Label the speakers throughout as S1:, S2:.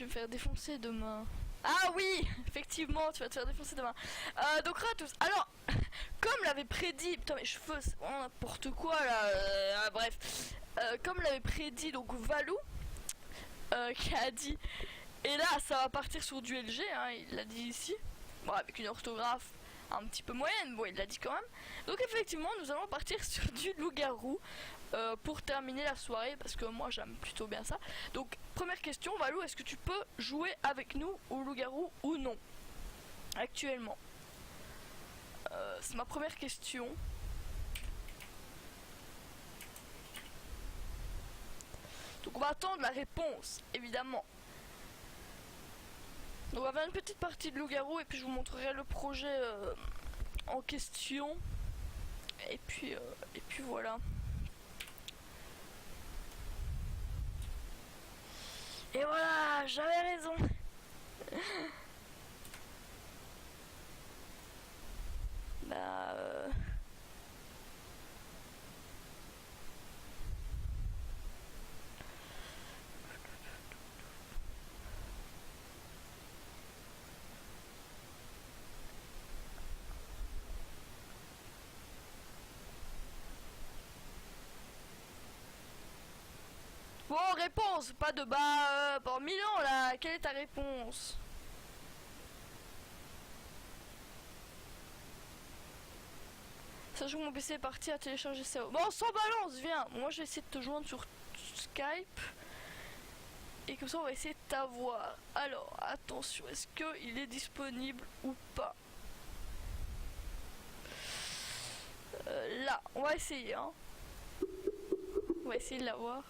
S1: je vais me faire défoncer demain. Ah oui, effectivement, tu vas te faire défoncer demain. Donc à tous. Alors, comme l'avait prédit, putain mes cheveux, c'est vraiment n'importe quoi là. Bref, comme l'avait prédit donc Valou, qui a dit, et là ça va partir sur du LG, hein, il l'a dit ici, bon avec une orthographe un petit peu moyenne, bon il l'a dit quand même. Donc effectivement nous allons partir sur du loup-garou pour terminer la soirée, parce que moi j'aime plutôt bien ça. Donc première question, Valou, est-ce que tu peux jouer avec nous au loup-garou ou non actuellement? C'est ma première question. Donc on va attendre la réponse, évidemment. Donc on va faire une petite partie de loup-garou et puis je vous montrerai le projet en question. Et puis voilà. Et voilà, j'avais raison. Bah bon, réponse, pas de bas pour 1000 ans là, quelle est ta réponse? Sachant que mon PC est parti à télécharger ça. Bon, sans balance, viens. Moi, je vais essayer de te joindre sur Skype. Et comme ça, on va essayer de t'avoir. Alors, attention, est-ce qu'il est disponible ou pas? Là, on va essayer, hein. On va essayer de l'avoir.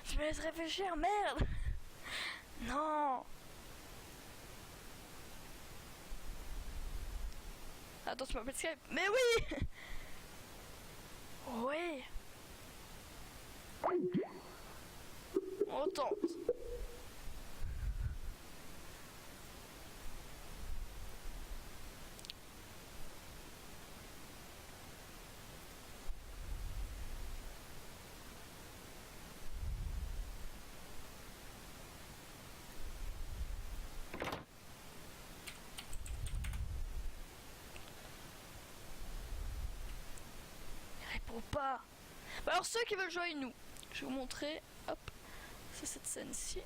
S1: Je me laisse réfléchir, merde. Non. Attends, tu m'appelles Skype. Mais oui. Oui. On tente. Ou pas. Bah alors ceux qui veulent jouer avec nous, je vais vous montrer. Hop, c'est cette scène-ci.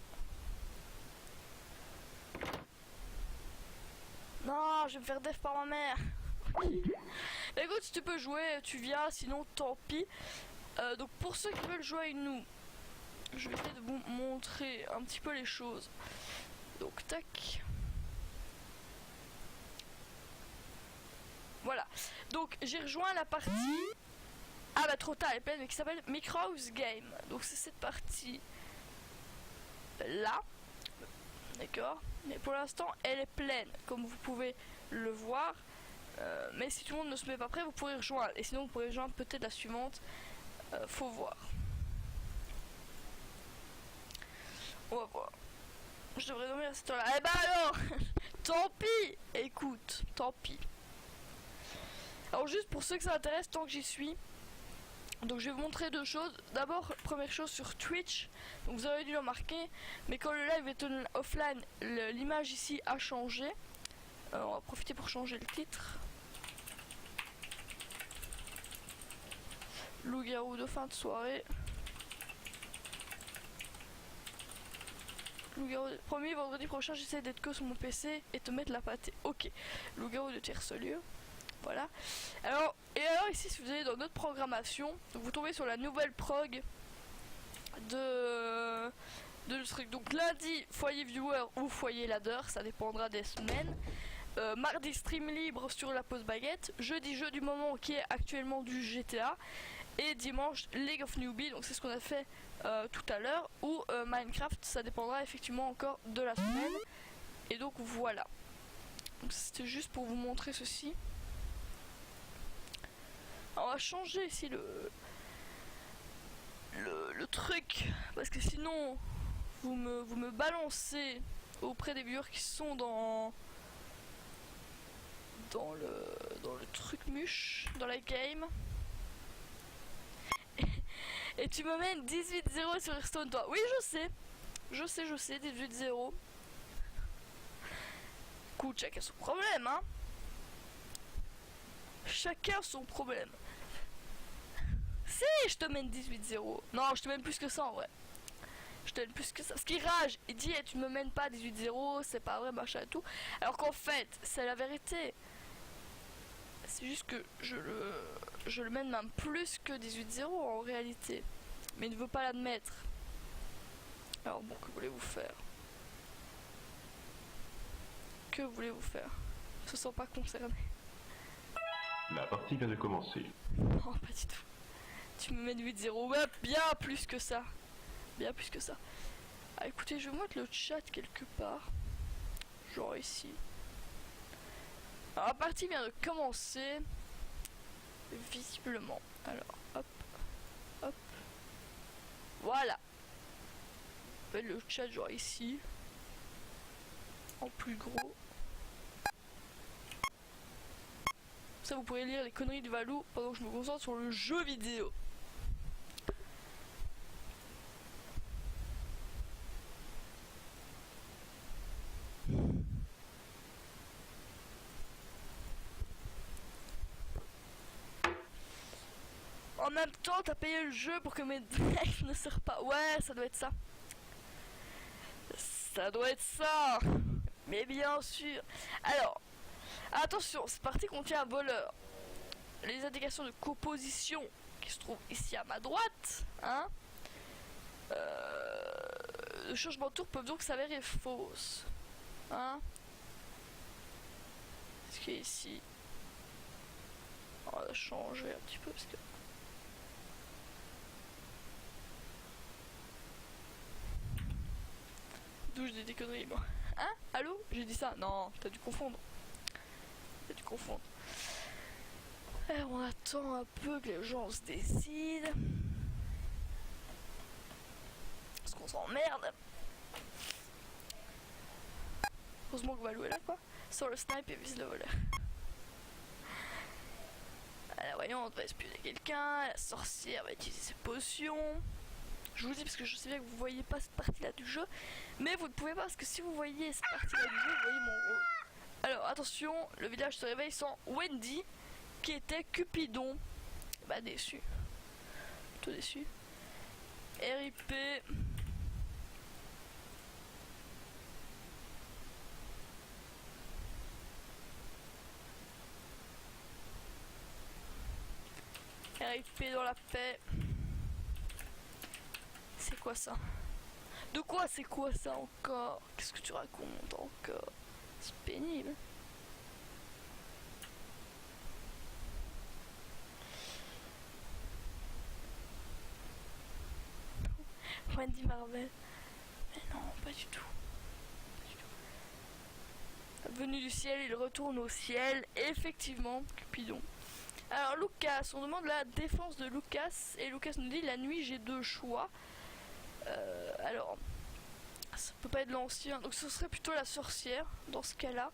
S1: Non, je vais me faire def par ma mère. Écoute, si tu peux jouer, tu viens, sinon tant pis. Donc pour ceux qui veulent jouer avec nous, je vais essayer de vous montrer un petit peu les choses. Donc tac. Voilà. Donc j'ai rejoint la partie. Ah bah trop tard, elle est pleine, mais qui s'appelle Micro's Game. Donc c'est cette partie là. D'accord. Mais pour l'instant elle est pleine, comme vous pouvez le voir. Mais si tout le monde ne se met pas prêt, vous pourrez rejoindre. Et sinon vous pourrez rejoindre peut-être la suivante. Faut voir. On va voir. Je devrais dormir à cette heure-là. Eh bah alors tant pis. Écoute, tant pis. Alors juste pour ceux que ça intéresse, tant que j'y suis. Donc je vais vous montrer deux choses. D'abord, première chose sur Twitch. Donc vous avez dû le remarquer, mais quand le live est offline, l'image ici a changé. On va profiter pour changer le titre. Loup-garou de fin de soirée. Loup-garou, promis, vendredi prochain, j'essaie d'être que sur mon PC et te mettre la pâtée. Ok. Loup-garou de tierce-lieu. Voilà. Alors, et alors ici, si vous allez dans notre programmation, donc vous tombez sur la nouvelle prog de le truc. Donc lundi, foyer viewer ou foyer ladder, ça dépendra des semaines. Mardi, stream libre sur la pause baguette. Jeudi, jeu du moment qui est actuellement du GTA. Et dimanche, League of Newbie, donc c'est ce qu'on a fait tout à l'heure. Ou Minecraft, ça dépendra effectivement encore de la semaine. Et donc voilà. Donc c'était juste pour vous montrer ceci. On va changer ici le truc, parce que sinon vous me balancez auprès des viewers qui sont dans le truc muche, dans la game. Et tu me mènes 18-0 sur Hearthstone, toi. Oui, je sais, 18-0. Écoute, chacun son problème, hein. Chacun son problème. Si, je te mène 18-0. Non, je te mène plus que ça en vrai. Je te mène plus que ça. Ce qui rage, il dit tu me mènes pas 18-0, c'est pas vrai, machin et tout. Alors qu'en fait, c'est la vérité. C'est juste que je le mène même plus que 18-0 en réalité. Mais il ne veut pas l'admettre. Alors bon, que voulez-vous faire? Que voulez-vous faire? Je ne se sens pas concerné.
S2: La partie vient de commencer.
S1: Non, pas du tout. Tu me mènes 8-0. Ouais, bien plus que ça. Bien plus que ça. Ah, écoutez, je vais mettre le chat quelque part. Genre ici. Alors, la partie vient de commencer. Visiblement. Alors, hop. Hop. Voilà. Je vais le chat genre ici. En plus gros. Ça, vous pourrez lire les conneries de Valou pendant que je me concentre sur le jeu vidéo. En même temps, t'as payé le jeu pour que mes decks ne sortent pas. Ouais, ça doit être ça. Ça doit être ça. Mais bien sûr. Alors, attention, cette partie contient un voleur. Les indications de composition qui se trouvent ici à ma droite, hein, le changement de tour peuvent donc s'avérer fausses. Hein. Ce qui est ici. On va changer un petit peu parce que. D'où je dis des conneries moi. Hein? Allô? J'ai dit ça? Non, t'as dû confondre. T'as dû confondre. Alors on attend un peu que les gens se décident. Parce qu'on s'emmerde. Heureusement que Valou est là quoi. Sort le snipe et vise le voleur. La voyante va espionner quelqu'un. La sorcière va utiliser ses potions. Je vous dis parce que je sais bien que vous voyez pas cette partie là du jeu. Mais vous ne pouvez pas parce que si vous voyez cette partie là du jeu, vous voyez mon rôle. Alors attention, le village se réveille sans Wendy qui était Cupidon. Bah déçu. Plutôt déçu. RIP. RIP dans la paix. C'est quoi ça? De quoi c'est quoi ça encore? Qu'est-ce que tu racontes encore? C'est pénible. Wendy Marvel. Mais non, pas du tout. Venu du ciel, il retourne au ciel. Effectivement, Cupidon. Alors Lucas, on demande la défense de Lucas. Et Lucas nous dit la nuit j'ai deux choix. Alors, ça peut pas être l'ancien. Donc ce serait plutôt la sorcière dans ce cas-là.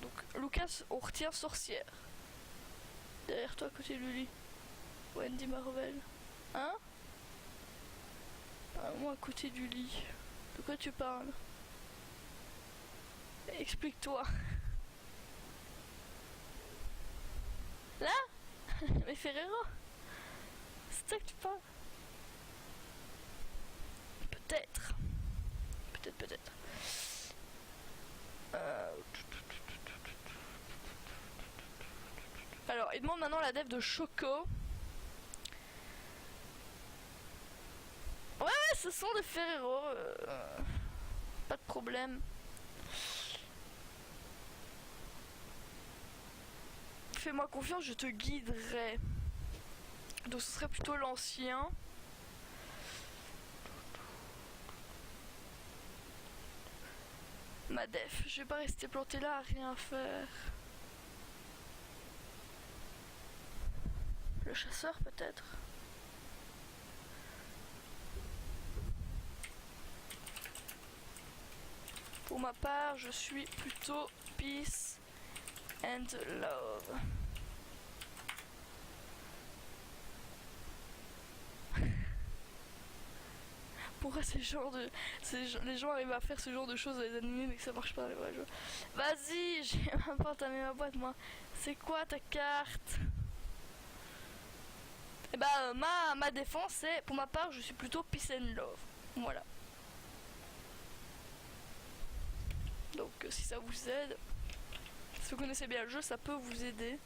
S1: Donc Lucas, on retient sorcière. Derrière toi à côté du lit. Wendy Marvel. Hein? Moi à côté du lit. De quoi tu parles? Explique-toi. Là? Mais Ferrero? C'est ça que tu parles? Peut-être. Peut-être. Alors, il demande maintenant la dev de Choco. Ouais, ce sont des Ferrero. Pas de problème. Fais-moi confiance, je te guiderai. Donc ce serait plutôt l'ancien. Ma def, je vais pas rester planté là à rien faire. Le chasseur peut-être. Pour ma part, je suis plutôt peace and love. Pourquoi ces genres de... les gens arrivent à faire ce genre de choses dans les animés mais que ça marche pas dans les vrais jeux. Vas-y, j'ai même pas entamé ma boîte moi. C'est quoi ta carte? Et bah ma défense c'est, pour ma part je suis plutôt peace and love. Voilà. Donc si ça vous aide, si vous connaissez bien le jeu, ça peut vous aider.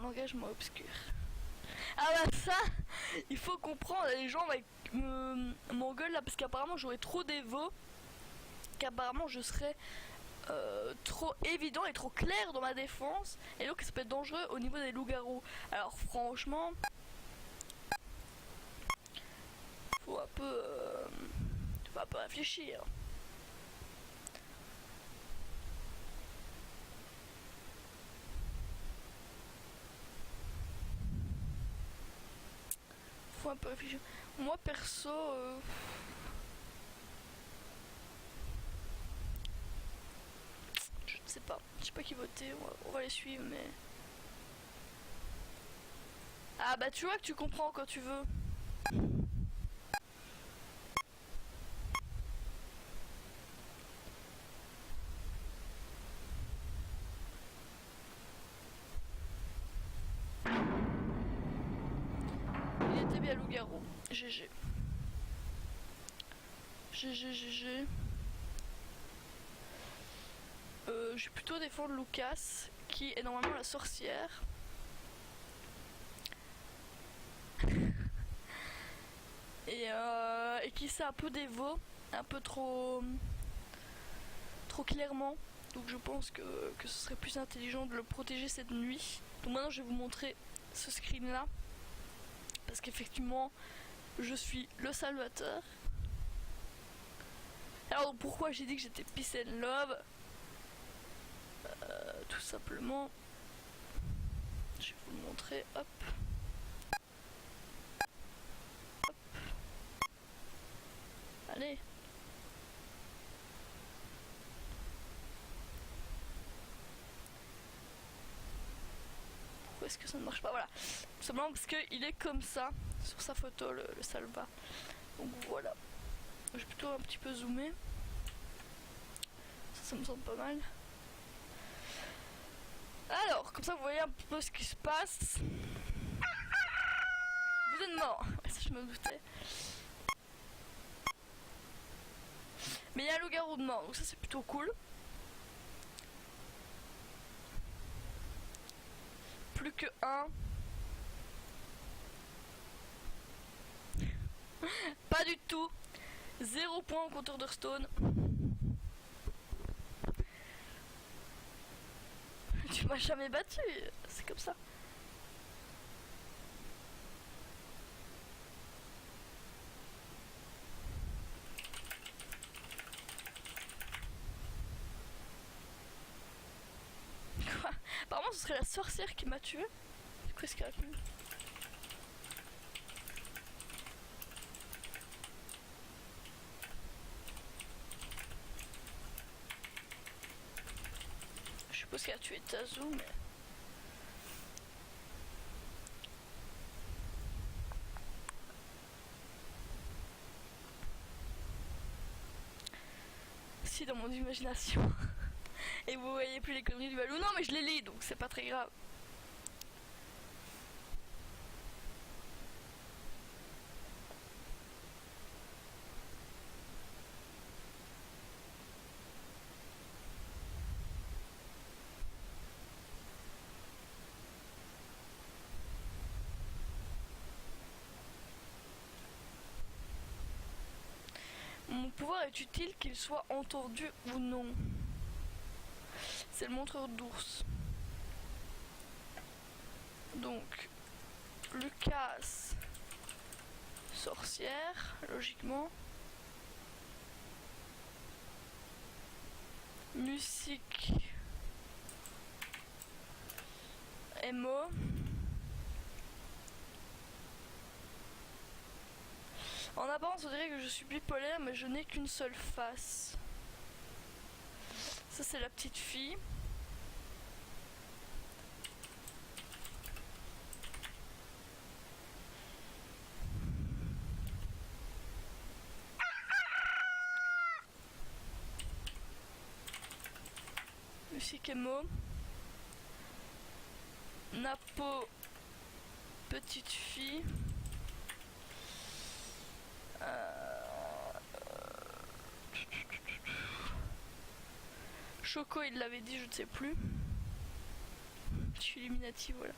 S1: Engagement obscur. Ah bah ça, il faut comprendre, les gens m'engueulent là parce qu'apparemment j'aurais trop d'évo, qu'apparemment je serais trop évident et trop clair dans ma défense, et donc ça peut être dangereux au niveau des loups-garous. Alors franchement, faut un peu réfléchir. Un peu réfléchir. Moi perso je ne sais pas qui voter, on va les suivre mais ah bah tu vois que tu comprends quand tu veux. Loup-garou. GG. GG. Je vais plutôt défendre Lucas, qui est normalement la sorcière. Et qui sait un peu dévot, un peu trop clairement. Donc je pense que ce serait plus intelligent de le protéger cette nuit. Donc maintenant je vais vous montrer ce screen là. Parce qu'effectivement, je suis le salvateur. Alors pourquoi j'ai dit que j'étais peace and love? Tout simplement, je vais vous le montrer. Hop. Hop. Allez. Pourquoi est-ce que ça ne marche pas? Voilà. Tout simplement parce qu'il est comme ça sur sa photo, le salva. Donc voilà. Je vais plutôt un petit peu zoomer. Ça me semble pas mal. Alors, comme ça vous voyez un peu ce qui se passe. Vous êtes mort. Ça je me doutais. Mais il y a un loup-garou de mort, donc ça c'est plutôt cool. Plus que un. Pas du tout. 0 point au compteur d'Hearthstone. Tu m'as jamais battu, c'est comme ça. Quoi? Apparemment ce serait la sorcière qui m'a tué. Qu'est-ce qu'elle a fait? Je suppose qu'elle a tué Tazu, mais... Si, dans mon imagination. Et vous voyez plus les conneries du Valou. Non, mais je les lis, donc c'est pas très grave. pouvoir est utile qu'il soit entendu ou non. C'est le montreur d'ours. Donc, Lucas, sorcière, logiquement. Musique, Emo. En apparence, on dirait que je suis bipolaire, mais je n'ai qu'une seule face. Ça, c'est la petite fille. Musique Emo. Napo, petite fille. Choco, il l'avait dit, je ne sais plus. Je suis Illuminati, voilà.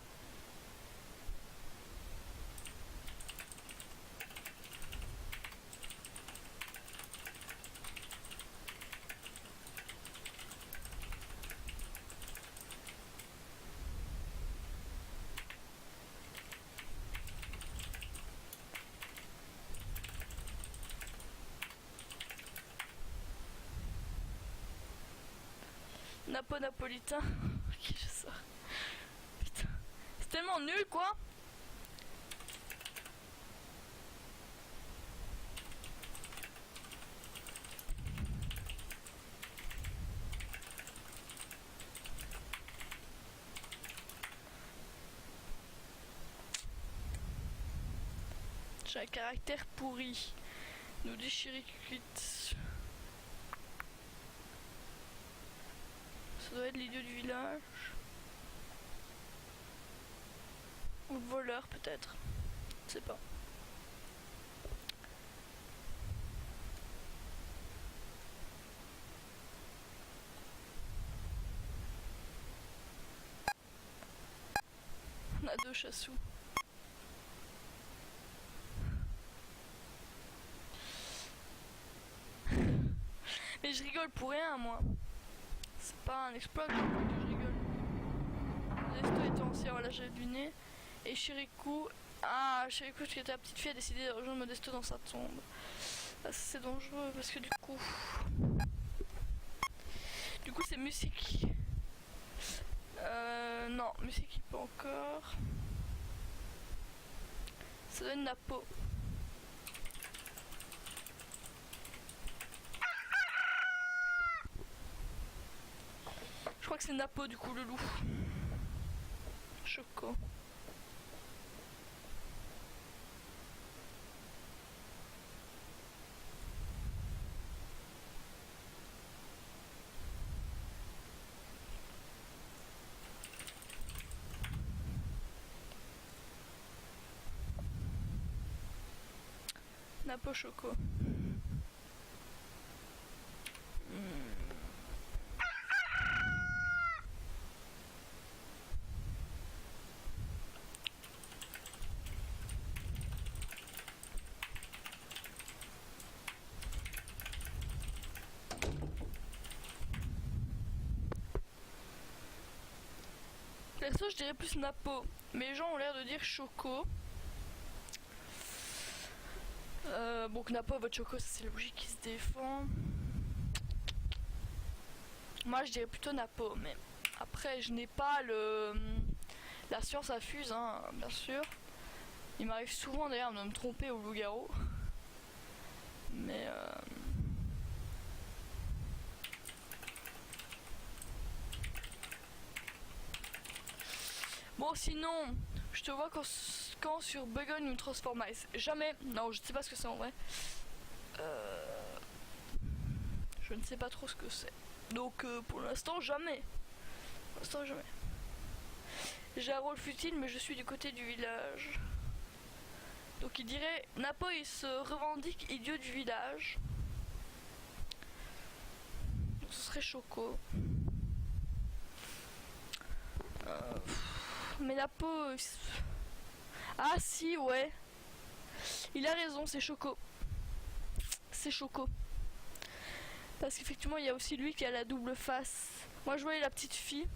S1: Napo napolitain. Ok, je sors. Putain. C'est tellement nul, quoi. J'ai un caractère pourri. Nous dit Chiricute. Ça doit être l'idiot du village. Ou le voleur peut-être. Je sais pas. On a deux chassous. Mais je rigole pour rien, moi. C'est pas un exploit que je rigole. Desto était ancien, voilà, j'ai deviné. Et Chirikou, Chirikou, qui était la petite fille, a décidé de rejoindre Modesto dans sa tombe. Ah, c'est dangereux parce que du coup c'est musique. Non, musique pas encore. Ça donne Napo. Je crois que c'est Napo du coup, le loup. Choco. Napo Choco. Perso, je dirais plus Napo, mais les gens ont l'air de dire Choco. Bon, que Napo vote Choco, c'est logique, il se défend. Moi, je dirais plutôt Napo, mais après, je n'ai pas la science affuse, hein, bien sûr. Il m'arrive souvent d'ailleurs de me tromper au loup-garou. Mais bon, sinon, je te vois quand sur Begun ou Transformice. Jamais. Non, je ne sais pas ce que c'est en vrai. Je ne sais pas trop ce que c'est. Donc, pour l'instant, jamais. Pour l'instant, jamais. J'ai un rôle futile, mais je suis du côté du village. Donc, il dirait Napo, il se revendique idiot du village. Donc, ce serait Choco. Mais Napo. Ah, si, ouais. Il a raison, c'est Choco. C'est Choco. Parce qu'effectivement, il y a aussi lui qui a la double face. Moi, je voyais la petite fille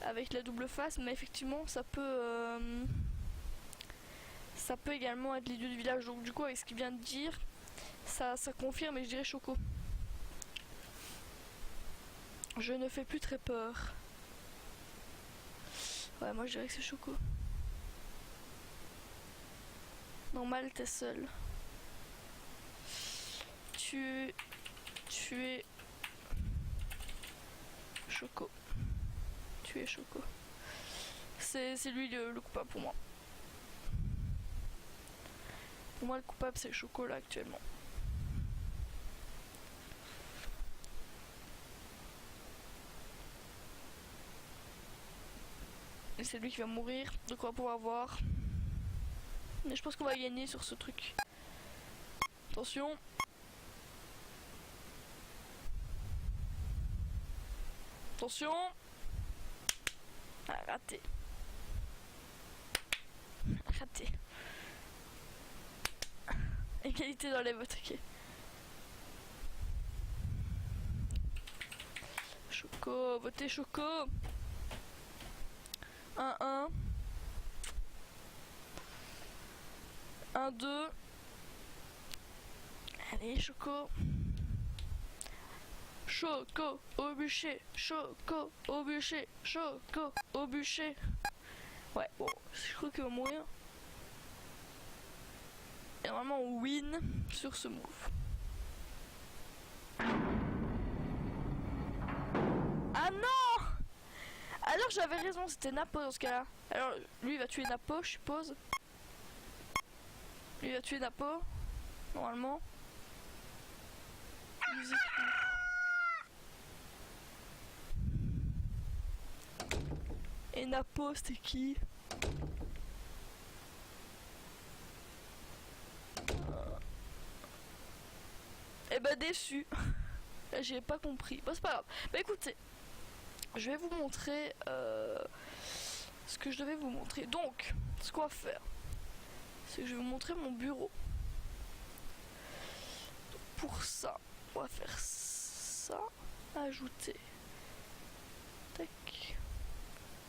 S1: avec la double face, mais effectivement, ça peut également être l'idiot du village. Donc, du coup, avec ce qu'il vient de dire, ça confirme et je dirais Choco. Je ne fais plus très peur. Ouais, moi, je dirais que c'est Choco. Normal, t'es seul. Tu es Choco. Tu es Choco. C'est lui le coupable pour moi. Pour moi, le coupable, c'est Choco là actuellement. Et c'est lui qui va mourir, donc on va pouvoir voir. Mais je pense qu'on va gagner sur ce truc. Attention. Attention. Ah, raté. Raté. Égalité dans les votes, ok. Choco, votez Choco. 1-1. 1-2. Allez, Choco. Choco au bûcher. Choco au bûcher. Choco au bûcher. Ouais, bon, je crois qu'il va mourir. Et normalement, on win sur ce move. Ah non! Alors j'avais raison, c'était Napo dans ce cas-là. Alors lui il va tuer Napo, je suppose. Lui il va tuer Napo, normalement. Musique. Et Napo c'était qui? Eh ben déçu. Là j'ai pas compris. Bon c'est pas grave. Bah écoutez. Je vais vous montrer ce que je devais vous montrer. Donc, ce qu'on va faire, c'est que je vais vous montrer mon bureau. Donc, pour ça, on va faire ça. Ajouter. Tac.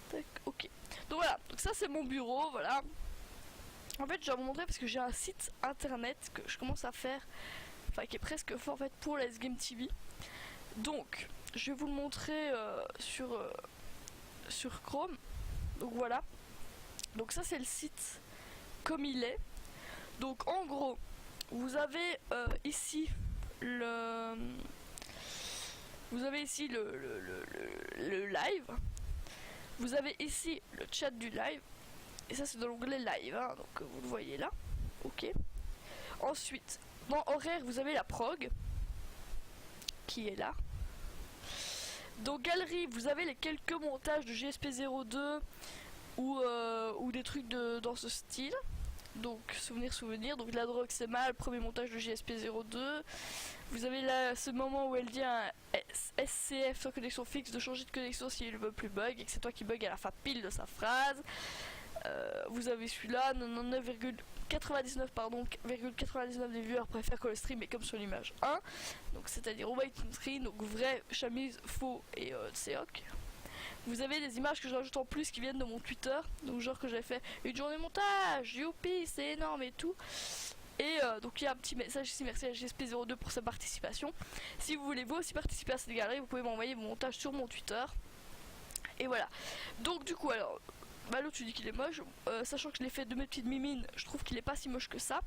S1: Tac. Ok. Donc voilà. Donc ça c'est mon bureau. Voilà. En fait, je vais vous montrer parce que j'ai un site internet que je commence à faire, enfin qui est presque fait en fait pour la S-Game TV. Donc, je vais vous le montrer sur Chrome. Donc voilà. Donc ça c'est le site comme il est. Donc en gros, vous avez ici le live. Vous avez ici le chat du live. Et ça c'est dans l'onglet live, hein, donc vous le voyez là. Ok. Ensuite, dans horaire, vous avez la prog qui est là. Dans galerie, vous avez les quelques montages de GSP02 ou des trucs dans ce style. Donc souvenir. Donc la drogue c'est mal, premier montage de GSP02. Vous avez là ce moment où elle dit un SCF sans connexion fixe de changer de connexion s'il ne veut plus bug et que c'est toi qui bug à la fin pile de sa phrase. Vous avez celui-là, 99,99 des viewers préfèrent que le stream est comme sur l'image 1. Donc c'est-à-dire white screen, donc vrai, chamise, faux et Tseok. Vous avez des images que je rajoute en plus qui viennent de mon Twitter. Donc genre que j'ai fait une journée montage, youpi, c'est énorme et tout. Et donc il y a un petit message ici, merci à GSP02 pour sa participation. Si vous voulez vous aussi participer à cette galerie, vous pouvez m'envoyer vos montages sur mon Twitter. Et voilà. Donc du coup alors... Bah l'autre tu dis qu'il est moche, sachant que je l'ai fait de mes petites mimines, je trouve qu'il est pas si moche que ça.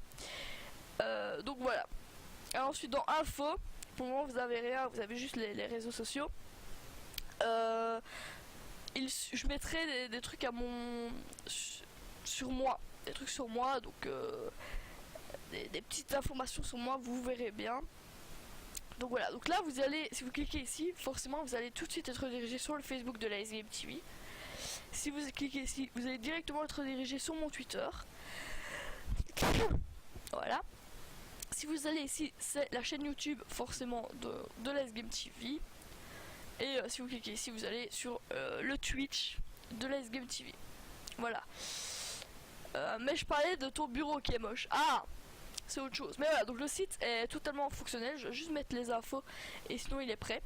S1: Donc voilà. Alors, ensuite dans info, pour le moment vous avez rien, vous avez juste les réseaux sociaux. Je mettrai des trucs à sur moi, des trucs sur moi, donc des petites informations sur moi, vous verrez bien. Donc voilà, donc là vous allez, si vous cliquez ici, forcément vous allez tout de suite être redirigé sur le Facebook de la S-Game TV. Si vous cliquez ici, vous allez directement être redirigé sur mon Twitter. Voilà. Si vous allez ici, c'est la chaîne YouTube forcément de la S-Game TV. Et si vous cliquez ici, vous allez sur le Twitch de la S-Game TV. Voilà. Mais je parlais de ton bureau qui est moche. Ah, c'est autre chose. Mais voilà, donc le site est totalement fonctionnel, je vais juste mettre les infos et sinon il est prêt.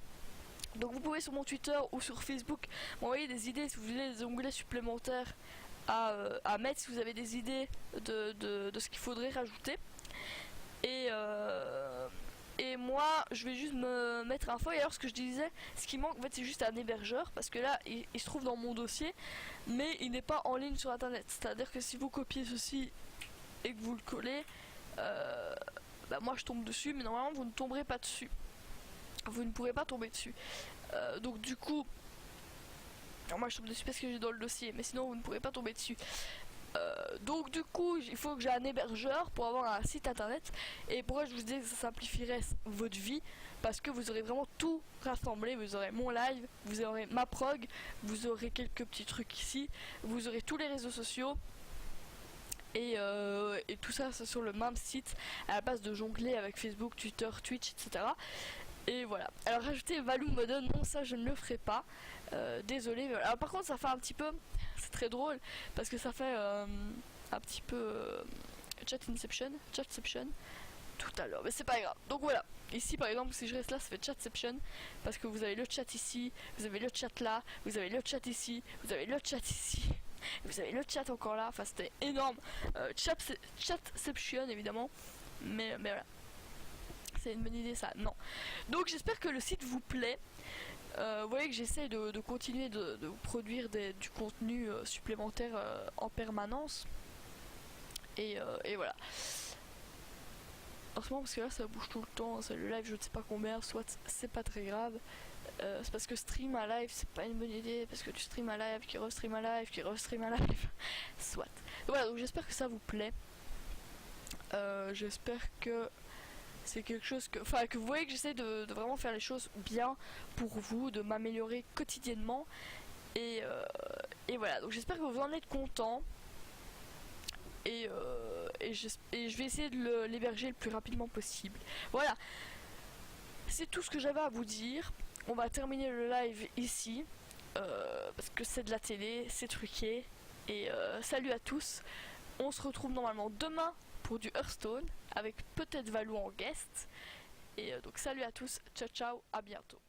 S1: Donc vous pouvez sur mon Twitter ou sur Facebook m'envoyer des idées si vous voulez des onglets supplémentaires à mettre, si vous avez des idées de ce qu'il faudrait rajouter. Et moi je vais juste me mettre un feuille. Alors ce que je disais, ce qui manque en fait c'est juste un hébergeur, parce que là il se trouve dans mon dossier mais il n'est pas en ligne sur internet. C'est à dire que si vous copiez ceci et que vous le collez, bah moi je tombe dessus, mais normalement vous ne tomberez pas dessus, vous ne pourrez pas tomber dessus. Donc du coup, alors moi je tombe dessus parce que j'ai dans le dossier, mais sinon vous ne pourrez pas tomber dessus. Donc du coup il faut que j'ai un hébergeur pour avoir un site internet. Et pourquoi je vous disais que ça simplifierait votre vie, parce que vous aurez vraiment tout rassemblé. Vous aurez mon live, vous aurez ma prog, vous aurez quelques petits trucs ici, vous aurez tous les réseaux sociaux. Et tout ça c'est sur le même site, à la place de jongler avec Facebook, Twitter, Twitch, etc. Et voilà. Alors rajouter Valou Modon, non, ça je ne le ferai pas. Désolé. Mais alors par contre ça fait un petit peu, c'est très drôle parce que ça fait un petit peu chatception tout à l'heure. Mais c'est pas grave. Donc voilà. Ici par exemple si je reste là ça fait chatception parce que vous avez le chat ici, vous avez le chat là, vous avez le chat ici, vous avez le chat ici. Vous avez le chat encore là, enfin c'était énorme. Chatception évidemment, mais voilà. C'est une bonne idée ça, non. Donc j'espère que le site vous plaît. Vous voyez que j'essaie de continuer de vous produire du contenu supplémentaire en permanence. Et voilà. En ce moment parce que là ça bouge tout le temps, c'est le live je ne sais pas combien, soit c'est pas très grave. C'est parce que stream à live c'est pas une bonne idée, parce que tu stream à live, qui restream à live, qui restream à live. Soit. Donc voilà, donc j'espère que ça vous plaît. J'espère que c'est quelque chose que vous voyez que j'essaie de vraiment faire les choses bien pour vous, de m'améliorer quotidiennement. Et voilà, donc j'espère que vous en êtes contents. Et je vais essayer de l'héberger le plus rapidement possible. Voilà, c'est tout ce que j'avais à vous dire. On va terminer le live ici parce que c'est de la télé, c'est truqué. Et salut à tous. On se retrouve normalement demain pour du Hearthstone avec peut-être Valou en guest. Et donc salut à tous, ciao ciao, à bientôt.